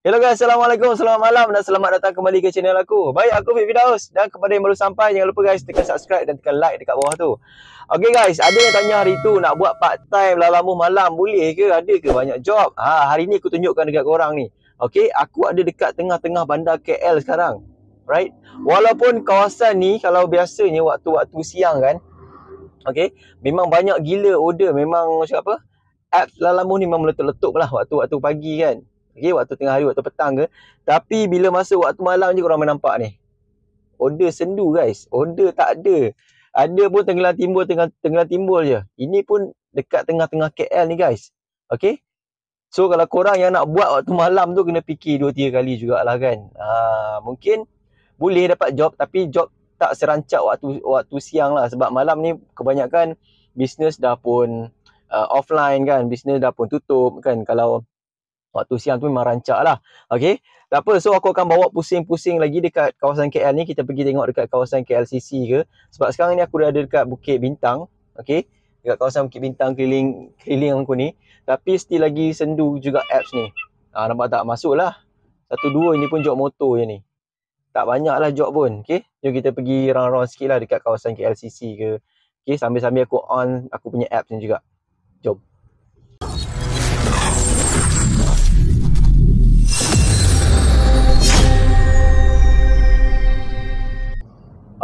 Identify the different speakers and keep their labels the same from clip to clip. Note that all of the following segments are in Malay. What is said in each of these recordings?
Speaker 1: Hello guys, Assalamualaikum, selamat malam dan selamat datang kembali ke channel aku. Baik, aku Firdaus, dan kepada yang baru sampai, jangan lupa guys tekan subscribe dan tekan like dekat bawah tu. Okay guys, ada yang tanya hari tu nak buat part time Lalamove malam, boleh ke? Ada ke banyak job? Hari ni aku tunjukkan dekat korang ni. Okay, aku ada dekat tengah-tengah bandar KL sekarang. Right? Walaupun kawasan ni kalau biasanya waktu-waktu siang kan, okay, memang banyak gila order, memang macam apa? Apps Lalamove ni memang meletup-letup lah waktu-waktu pagi kan. Okay, waktu tengah hari, waktu petang ke. Tapi bila masa waktu malam je korang boleh nampak ni. Order sendu guys. Order tak ada. Ada pun tenggelam timbul je. Ini pun dekat tengah-tengah KL ni guys. Okay. So kalau korang yang nak buat waktu malam tu kena fikir 2-3 kali jugalah kan. Mungkin boleh dapat job tapi job tak serancak waktu siang lah. Sebab malam ni kebanyakan bisnes dah pun offline kan. Bisnes dah pun tutup kan. Kalau waktu siang tu memang rancak lah. Okay. Tak apa. So aku akan bawa pusing-pusing lagi dekat kawasan KL ni. Kita pergi tengok dekat kawasan KLCC ke. Sebab sekarang ni aku dah ada dekat Bukit Bintang. Okay. Dekat kawasan Bukit Bintang keliling aku ni. Tapi still lagi sendu juga apps ni. Nampak tak? Masuk lah. 1-2 ini pun job motor je ni. Tak banyak lah job pun. Okay. Jom kita pergi round-round sikit lah dekat kawasan KLCC ke. Okay. Sambil-sambil aku on aku punya apps ni juga. Jom.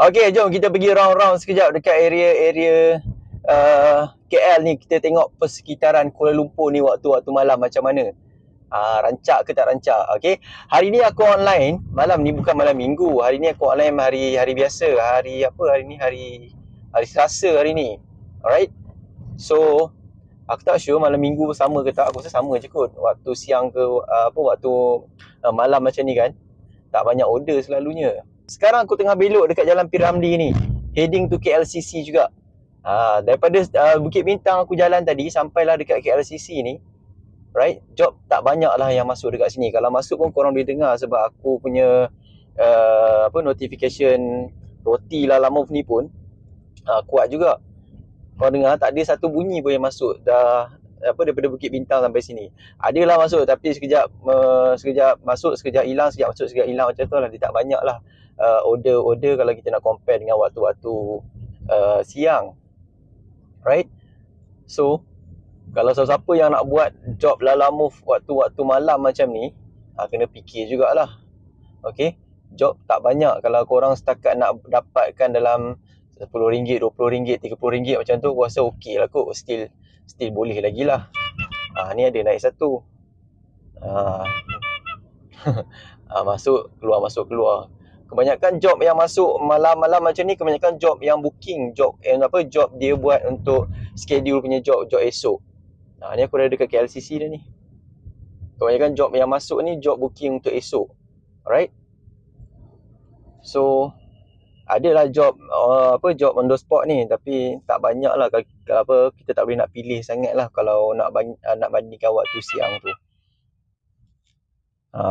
Speaker 1: Okay, jom kita pergi round-round sekejap dekat area KL ni. Kita tengok persekitaran Kuala Lumpur ni waktu-waktu malam macam mana. Rancak ke tak rancak. Okay. Hari ni aku online. Malam ni bukan malam minggu. Hari ni aku online hari biasa. Hari apa hari ni? Hari Selasa hari ni. Alright. So, aku tak sure malam minggu sama ke tak. Aku rasa sama je kot. Waktu siang ke waktu malam macam ni kan. Tak banyak order selalunya. Sekarang aku tengah belok dekat Jalan Piramli ni. Heading to KLCC juga. Daripada Bukit Bintang aku jalan tadi sampailah dekat KLCC ni. Right? Job tak banyak lah yang masuk dekat sini. Kalau masuk pun korang boleh dengar sebab aku punya notification roti Lalamove ni pun kuat juga. Korang dengar tak ada satu bunyi pun yang masuk dah daripada Bukit Bintang sampai sini. Adalah masuk tapi sekejap masuk, sekejap hilang, sekejap masuk, sekejap hilang macam tu lah. Dia tak banyak lah order kalau kita nak compare dengan waktu-waktu siang. Right? So, kalau siapa-siapa yang nak buat job Lalamove waktu-waktu malam macam ni, kena fikir jugalah. Okay? Job tak banyak. Kalau korang setakat nak dapatkan dalam RM10, RM20, RM30 macam tu, aku rasa okey lah kot. Still boleh lagi lah. Ni ada naik satu. Masuk keluar. Kebanyakan job yang masuk malam-malam macam ni, kebanyakan job yang booking, job dia buat untuk schedule punya job esok. Ni aku dah dekat KLCC dah ni. Kebanyakan job yang masuk ni job booking untuk esok. Alright. So adalah job job on the spot ni, tapi tak banyak lah. Kalau kita tak boleh nak pilih sangat lah kalau nak bandingkan waktu siang tu.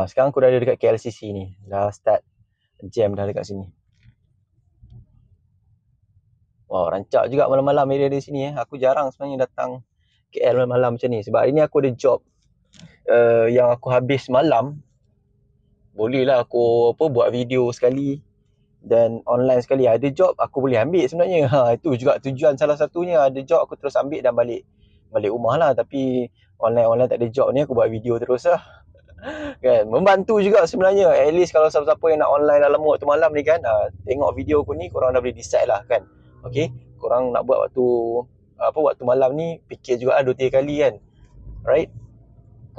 Speaker 1: Sekarang aku dah ada dekat KLCC ni. Dah start jam dah dekat sini. Wow, rancak juga malam-malam area di sini. Aku jarang sebenarnya datang KL malam macam ni. Sebab hari ni aku ada job yang aku habis malam. Boleh lah aku buat video sekali dan online sekali. Ada job aku boleh ambil sebenarnya. Itu juga tujuan salah satunya. Ada job aku terus ambil dan balik rumah lah. Tapi online tak ada job ni, aku buat video terus lah. Kan, membantu juga sebenarnya. At least kalau siapa-siapa yang nak online dalam waktu malam ni kan, tengok video aku ni, korang dah boleh decide lah kan. Okay, korang nak buat waktu malam ni, fikir juga 2-3 kali kan. Right.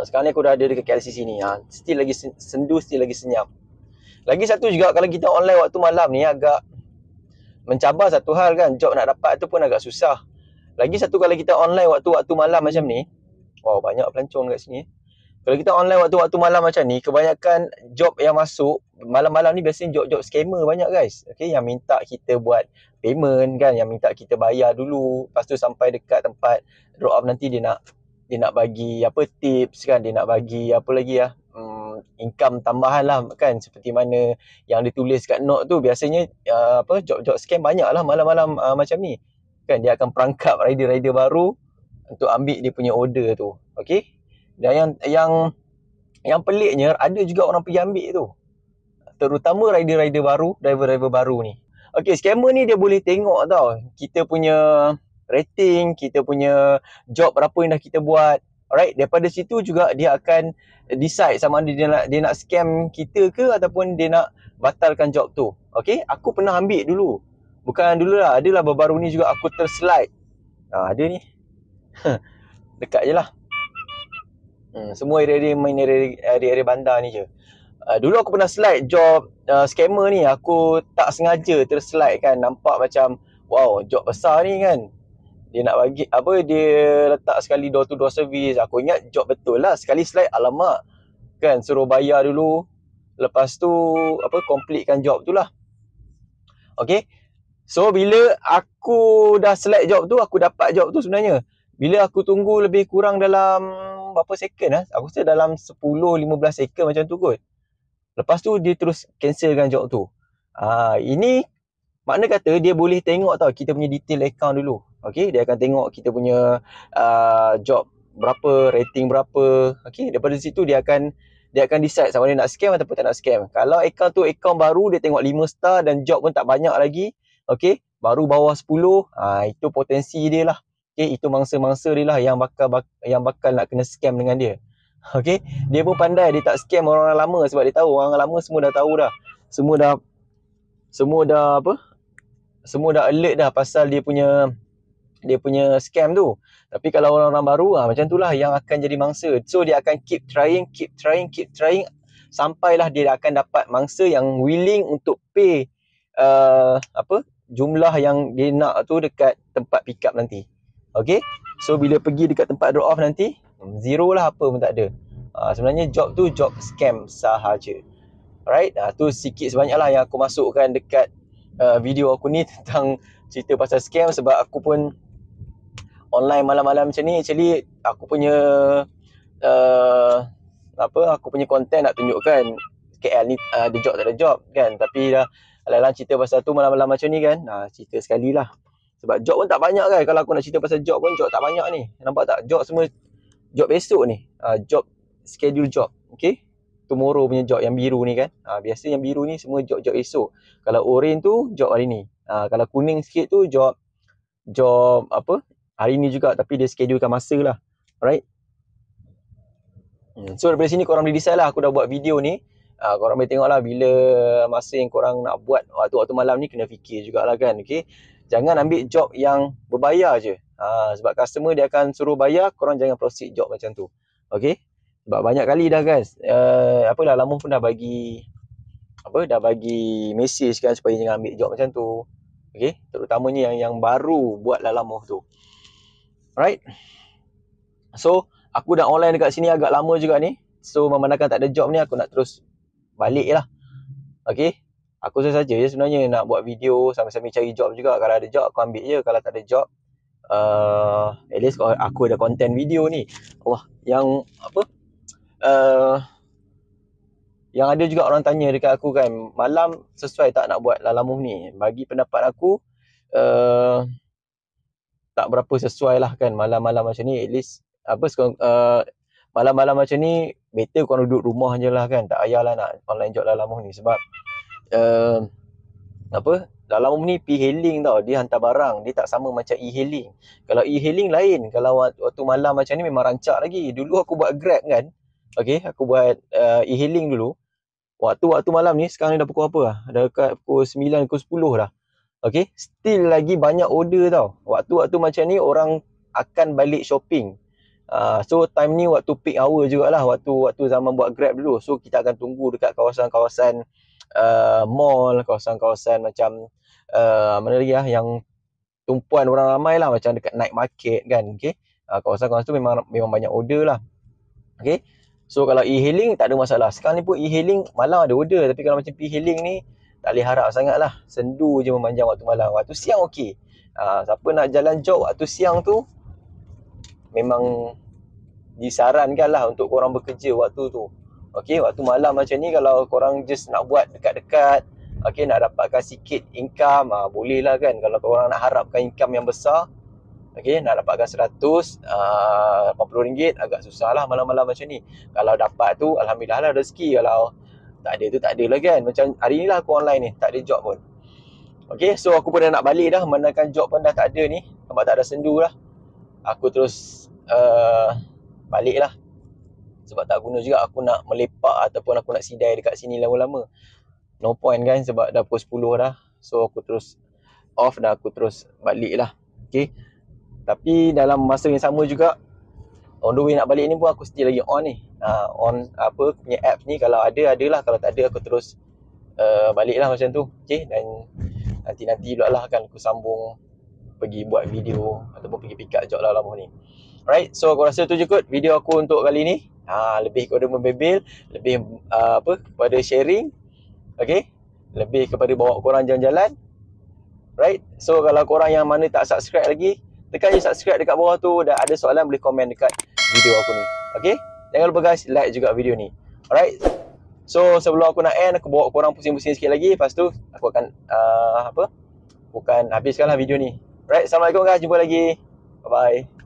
Speaker 1: Sekarang ni aku dah ada dekat KLCC ni. Still lagi sendu, still lagi senyap. Lagi satu juga, kalau kita online waktu malam ni agak mencabar satu hal kan. Job nak dapat tu pun agak susah. Lagi satu, kalau kita online waktu-waktu malam macam ni, wow, banyak pelancong kat sini. Kalau kita online waktu-waktu malam macam ni, kebanyakan job yang masuk malam-malam ni biasanya job-job scammer banyak guys. Okay, yang minta kita buat payment kan, yang minta kita bayar dulu. Lepas tu sampai dekat tempat drop off nanti dia nak bagi tips kan, dia nak bagi income tambahan lah kan, seperti mana yang ditulis kat note tu. Biasanya job-job scam banyak lah malam-malam macam ni kan. Dia akan perangkap rider-rider baru untuk ambil dia punya order tu. Okay. Dan yang Yang peliknya, ada juga orang pergi ambil tu. Terutama rider-rider baru, driver-driver baru ni. Okay, scammer ni dia boleh tengok tau kita punya rating, kita punya job berapa yang dah kita buat. Alright, daripada situ juga dia akan decide sama ada dia nak scam kita ke ataupun dia nak batalkan job tu. Okay, aku pernah ambil dulu. Bukan dulu lah, adalah baru-baru ni juga aku terslide. Ada ni. Dekat je lah. Semua area-area main area bandar ni je. Dulu aku pernah slide job scammer ni. Aku tak sengaja terslide kan. Nampak macam wow, job besar ni kan. Dia nak bagi apa, dia letak sekali door to door service. Aku ingat job betul lah. Sekali slide, alamak kan, suruh bayar dulu. Lepas tu apa, completekan job tu lah. Okay, so bila aku dah slide job tu, aku dapat job tu sebenarnya bila aku tunggu lebih kurang dalam berapa second lah. Aku rasa dalam 10-15 second macam tu kot. Lepas tu dia terus cancelkan job tu. Ini makna kata dia boleh tengok tau kita punya detail account dulu. Okay, dia akan tengok kita punya job berapa, rating berapa. Okay, daripada situ dia akan decide sama ada nak scam ataupun tak nak scam. Kalau account tu account baru, dia tengok 5 star dan job pun tak banyak lagi. Okay, baru bawah 10, itu potensi dia lah. Okay, itu mangsa-mangsa dia lah yang bakal nak kena scam dengan dia. Okay, dia pun pandai, dia tak scam orang lama sebab dia tahu orang lama semua dah tahu dah. Semua dah alert dah pasal dia punya scam tu. Tapi kalau orang-orang baru macam itulah yang akan jadi mangsa. So dia akan keep trying sampailah dia akan dapat mangsa yang willing untuk pay jumlah yang dia nak tu dekat tempat pick up nanti. Okay, so bila pergi dekat tempat drop off nanti, zero lah, apa pun tak ada. Sebenarnya job tu job scam sahaja. Alright, tu sikit sebanyak lah yang aku masukkan dekat video aku ni tentang cerita pasal scam. Sebab aku pun online malam-malam macam ni, actually aku punya aku punya konten nak tunjukkan KL ni ada job tak ada job kan. Tapi dah alang-alang cerita pasal tu malam-malam macam ni kan, cerita sekali lah. Sebab job pun tak banyak kan. Kalau aku nak cerita pasal job pun job tak banyak ni. Nampak tak? Job semua job esok ni. Job schedule job. Okay, tomorrow punya job yang biru ni kan. Biasa yang biru ni semua job-job esok. Kalau orange tu job hari ni. Kalau kuning sikit tu job apa, hari ni juga, tapi dia schedulekan masa lah. Alright. So daripada sini korang boleh decide lah. Aku dah buat video ni. Korang boleh tengok lah bila masa yang korang nak buat waktu-waktu malam ni, kena fikir jugalah kan. Okay, jangan ambil job yang berbayar je. Sebab customer dia akan suruh bayar, korang jangan proceed job macam tu. Okay, sebab banyak kali dah guys, Lalamove pun dah bagi message kan supaya jangan ambil job macam tu. Okay, terutamanya yang baru buat Lalamove tu. Alright. So aku dah online dekat sini agak lama juga ni. So memandangkan tak ada job ni, aku nak terus balik lah. Okay, aku saja je sebenarnya nak buat video sambil-sambil cari job juga. Kalau ada job aku ambil je. Kalau tak ada job, at least aku ada konten video ni. Wah, yang yang ada juga orang tanya dekat aku kan, malam sesuai tak nak buat Lalamove ni? Bagi pendapat aku, tak berapa sesuai lah kan malam-malam macam ni. At least malam-malam macam ni better korang duduk rumah je lah kan. Tak payahlah nak online job Lalamove ni. Sebab Lalamove ni e-hailing tau. Dia hantar barang. Dia tak sama macam e-hailing. Kalau e-hailing lain. Kalau waktu malam macam ni memang rancak lagi. Dulu aku buat Grab kan. Okay, aku buat e-hailing dulu. Waktu malam ni, sekarang ni dah pukul apa lah? Dah dekat pukul 9, pukul 10 dah. Okay, still lagi banyak order tau. Waktu-waktu macam ni orang akan balik shopping. So time ni waktu peak hour jugalah. Waktu zaman buat Grab dulu. So kita akan tunggu dekat kawasan-kawasan mall, kawasan-kawasan macam mana lagi lah, yang tumpuan orang ramai lah, macam dekat night market kan. Okay, kawasan-kawasan tu memang banyak order lah. Okay, so kalau e-hailing tak ada masalah. Sekarang ni pun e-hailing malam ada order. Tapi kalau macam e-hailing ni tak boleh harap sangat lah. Sendu je memanjang waktu malam. Waktu siang okey. Siapa nak jalan job waktu siang tu, memang disarankan lah untuk korang bekerja waktu tu. Okay, waktu malam macam ni kalau korang just nak buat dekat-dekat, okay, nak dapatkan sikit income, boleh lah kan. Kalau korang nak harapkan income yang besar, Okay, nak dapatkan 100 RM80 agak susah lah malam-malam macam ni. Kalau dapat tu alhamdulillah lah rezeki. Kalau tak ada tu tak ada lah kan. Macam hari ni lah aku online ni, tak ada job pun. Okay, so aku pun dah nak balik dah. Manakala job pun dah tak ada ni, nampak tak ada sendu lah. Aku terus balik lah. Sebab tak guna juga aku nak melepak ataupun aku nak sidai dekat sini lama-lama. No point kan, sebab dah pukul 10 dah. So aku terus off dah, aku terus balik lah. Okay, tapi dalam masa yang sama juga, on the way nak balik ni pun aku still lagi on ni. On apa punya apps ni, kalau ada adalah, kalau tak ada aku terus balik lah macam tu. Okay, dan nanti pula lah kan aku sambung pergi buat video ataupun pergi pick up job lah lama ni. Alright, so aku rasa tu je kot video aku untuk kali ni. Lebih kepada membebel, lebih kepada sharing. Okay, lebih kepada bawa korang jalan-jalan. Right, so kalau korang yang mana tak subscribe lagi, tekan je subscribe dekat bawah tu, dan ada soalan boleh komen dekat video aku ni. Okay, jangan lupa guys like juga video ni. Alright, so sebelum aku nak end, aku bawa korang pusing-pusing sikit lagi. Lepas tu aku akan habiskanlah video ni. Alright, Assalamualaikum guys, jumpa lagi. Bye bye.